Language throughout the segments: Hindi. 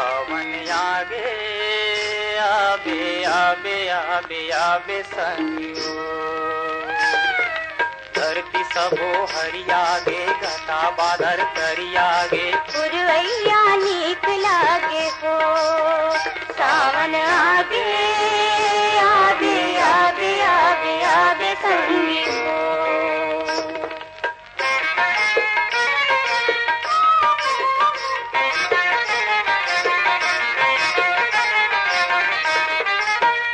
सावन आगे आबे आबे आबे आबे संगियो। धरती सबो हरियागे घटा बादर करियागे पुरवैया नीक लागे हो। सावन आगे आगे आगे आगे आगे संगी हो।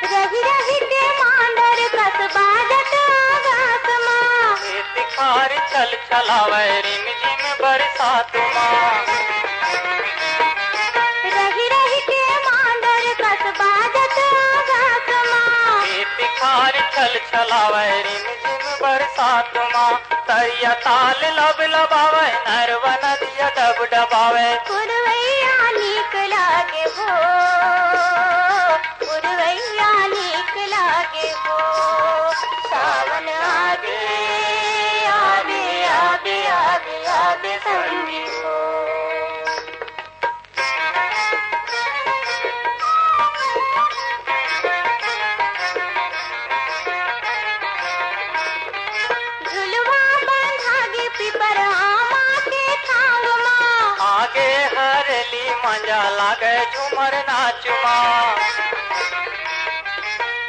रही रही के मांडर कस बाजत आगास माँ। तिखार चल चलावे रिम झिम बरसात माँ। रही रही के मांडर कस बाजत आगास माँ। तिखार चल चलावे रिम झिम बरसात माँ। तरिया ताल लब लबावे नरवा नदिया डब डबावे। पुरवैया नीक लागे हो। पुरवैया नीक लागे हो। सावन आगे आगे आगे आगे आगे संगी हो। झुलवा बांधागे पिपर आमा के छांग माँ। आगे हरली मंजा लागे झूमर नाच माँ।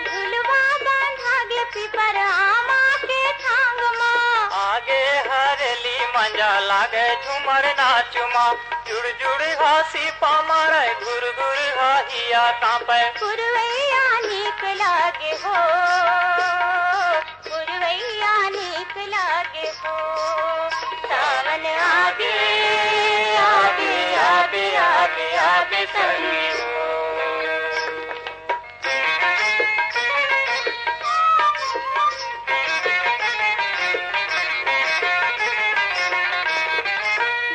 झुलवा बांधागे पिपर आमा के छांग माँ। आगे हरली मंजा लागे झूमर नाच माँ। जुड़ जुड़ हासी पामारे घुर घुर हाहिया कांपे। पुरवैया नीक लागे हो। पुरवैया नीक लागे हो। सावन आगे आगे आगे आगे आगे संगी हो।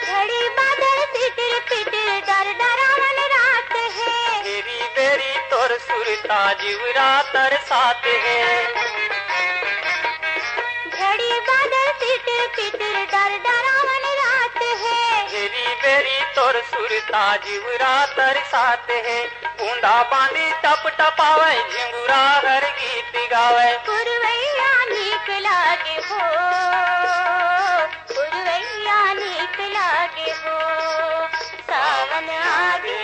घड़ी बादल पिटर पिटर डर डरावन रात है। तेरी बेरी तोर सुरता जीवरा तर साथ है। घड़ी बादल पिटर पिटर डर डरावन रात है। तेरी बेरी तोर सुरता जीवरा तर साथ है। बूंदा बांदी टप टपावे झिंगुरा हर गीत गावे। पुरवैया नीक लागे हो। पुरवैया नीक लागे हो। सावन आगे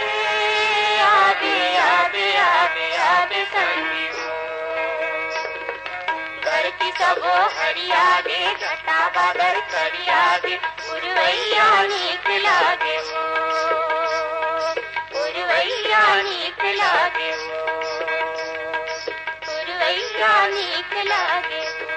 आगे आगे आगे आगे संगी हो। धरती सबो हरियागे घटा बादर करियागे। पुरवैया नीक लागे हो। पुरवैया नीक लागे हो। पुरवैया नीक लागे हो।